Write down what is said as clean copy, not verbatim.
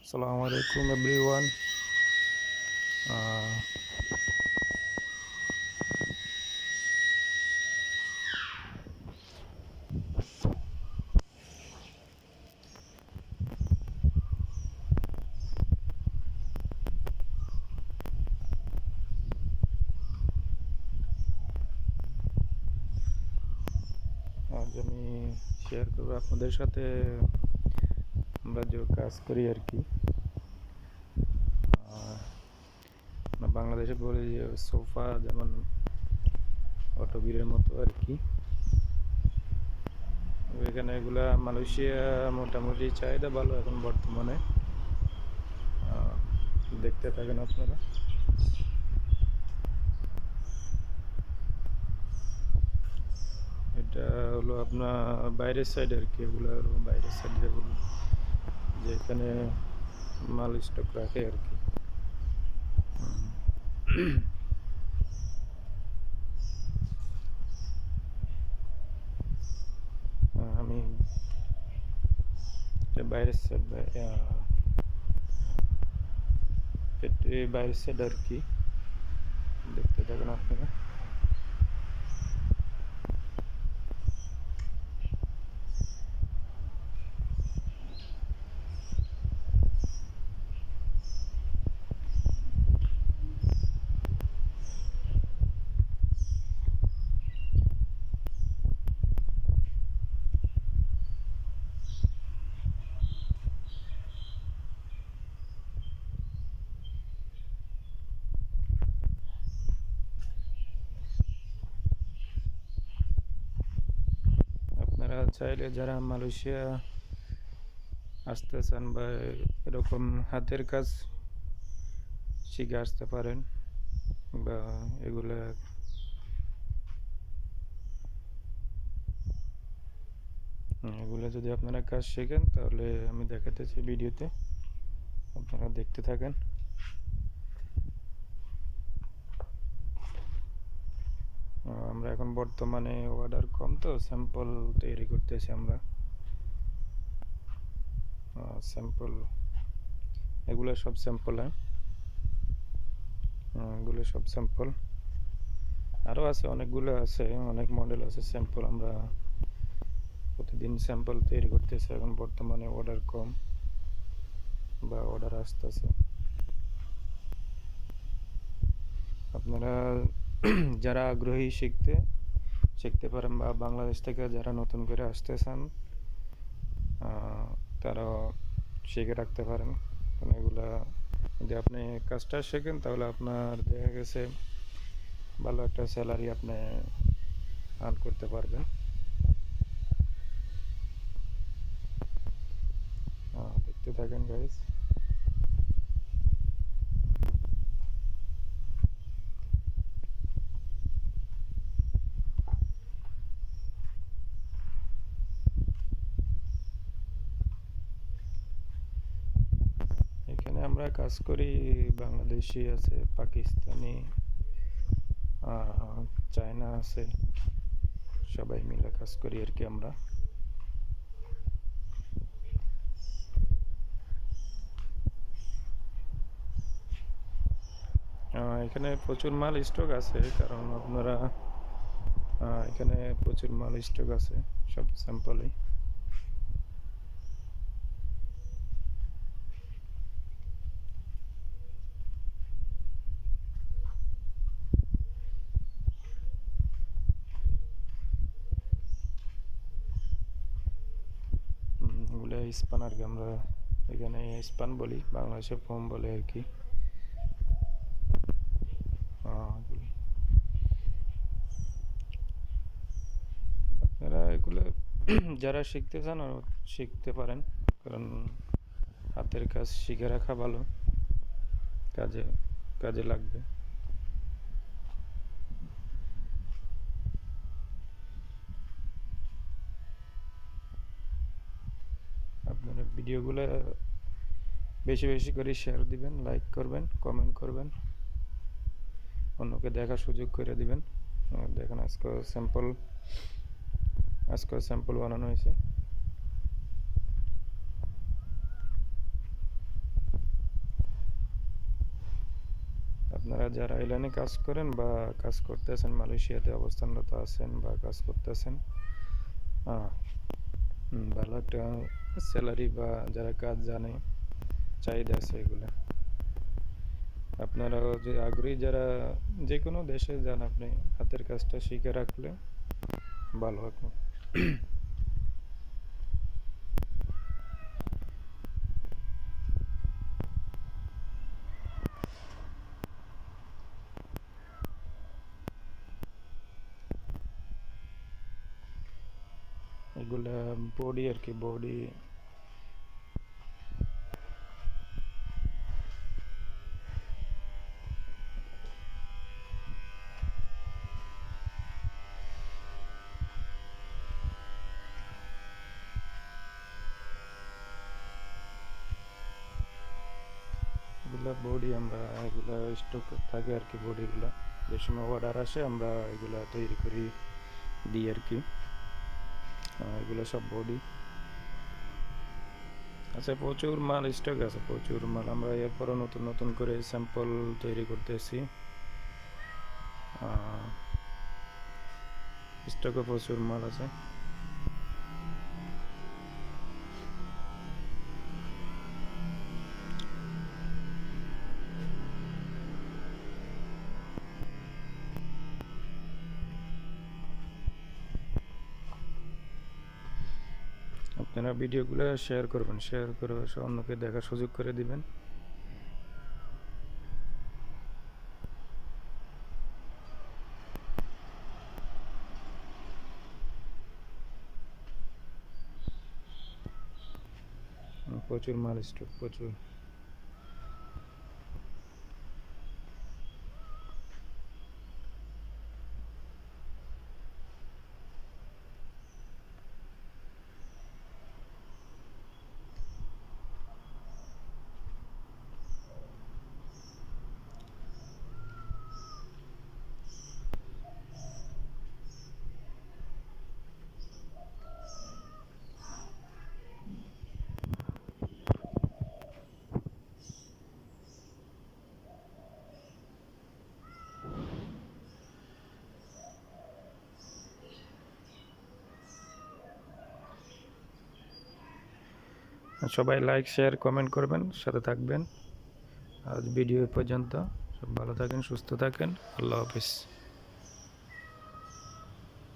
Assalamu alaikum everyone. Uh, আজ আমি share করবো আপনাদের সাথে আমরা যে কাজ করি আর কি। আমরা বাংলাদেশে বলি যে সোফা, যেমন অটোবিরের মতো আর কি। এখানে এগুলা মালয়েশিয়া মোটামুটি চাহিদা ভালো এখন বর্তমানে। দেখতে থাকেন আপনারা। এটা হলো আপনার বাইরের সাইড আর কি। এগুলো হলো বাইরের সাইড, যেগুলো যেখানে মাল স্টক রাখে আর কি। আমি বাইরের সাইড, বাইরের সাইড আর কি। দেখতে থাকেন আপনারা। আপনারা চাইলে যারা মালয়েশিয়া আসতে চান বা এরকম হাতের কাজ শিখে আসতে পারেন, বা এগুলা এগুলো যদি আপনারা কাজ শেখেন তাহলে আমি দেখাতেছি ভিডিওতে, আপনারা দেখতে থাকেন। আমরা এখন বর্তমানে অর্ডার কম, তো স্যাম্পল তৈরি করতেছি আমরা। স্যাম্পল, এগুলো সব স্যাম্পল। এগুলো সব স্যাম্পল, আরও আছে অনেকগুলো, আছে অনেক মডেল আছে স্যাম্পল। আমরা প্রতিদিন স্যাম্পল তৈরি করতেছি এখন বর্তমানে, অর্ডার কম বা অর্ডার আসতেছে। আপনারা যারা আগ্রহী শিখতে পারেন, বা বাংলাদেশ থেকে যারা নতুন করে আসতে চান তারা শিখে রাখতে পারেন। কারণ এগুলা যদি আপনি কাজটা শেখেন তাহলে আপনার দেখা গেছে ভালো একটা স্যালারি আপনি আর্ন করতে পারবেন। দেখতে থাকেন গাইস। এখানে আমরা কাজ করি, বাংলাদেশি আছে, পাকিস্তানি, চায়না আছে, সবাই মিলে কাজ করি আর কি আমরা। এখানে প্রচুর মাল স্টক আছে, কারণ আপনারা এখানে প্রচুর মাল স্টক আছে, সব স্যাম্পলই। এগুলো স্পান আর কি, আমরা এখানে স্পান বলি, বাংলাদেশে ফোম বলে আর কি। আপনারা এগুলো যারা শিখতে চান শিখতে পারেন, কারণ হাতের কাজ শিখে রাখা ভালো, কাজে কাজে লাগবে। আপনারা ভিডিওগুলো বেশি বেশি করে শেয়ার দিবেন, লাইক করবেন, কমেন্ট করবেন, অন্যকে দেখার সুযোগ করে দিবেন। দেখেন আজকে স্যাম্পল বানানো হয়েছে। আপনারা যারা আইল্যান্ডে কাজ করেন বা কাজ করতেছেন, মালয়েশিয়াতে অবস্থানরত আছেন বা কাজ করতেছেন, ভালো একটা স্যালারি বা যারা কাজ জানে, চাহিদা আছে এগুলা। আপনারাও যে আগ্রহী যারা যে কোনো দেশে যান, আপনি হাতের কাজটা শিখে রাখলে ভালো হবে। এগুলা বডি আর কি, বডি এগুলা বডি আমরা এগুলা স্টক থাকে আর কি। বডিগুলা যে সময় অর্ডার আসে আমরা এগুলা তৈরি করি দিই আর কি। এগুলো সব বডি আছে, প্রচুর মাল স্টক আছে, প্রচুর মাল। আমরা এরপরও নতুন নতুন করে স্যাম্পল তৈরি করতেছি। স্টকে প্রচুর মাল আছে। আপনারা ভিডিওগুলো শেয়ার করবেন, শেয়ার করে অন্যকে দেখার সুযোগ করে দিবেন। প্রচুর মাল স্টক, প্রচুর। সবাই লাইক শেয়ার কমেন্ট করবেন, সাথে থাকবেন। আজ ভিডিও পর্যন্ত। সব ভালো থাকেন, সুস্থ থাকেন। আল্লাহ হাফিজ।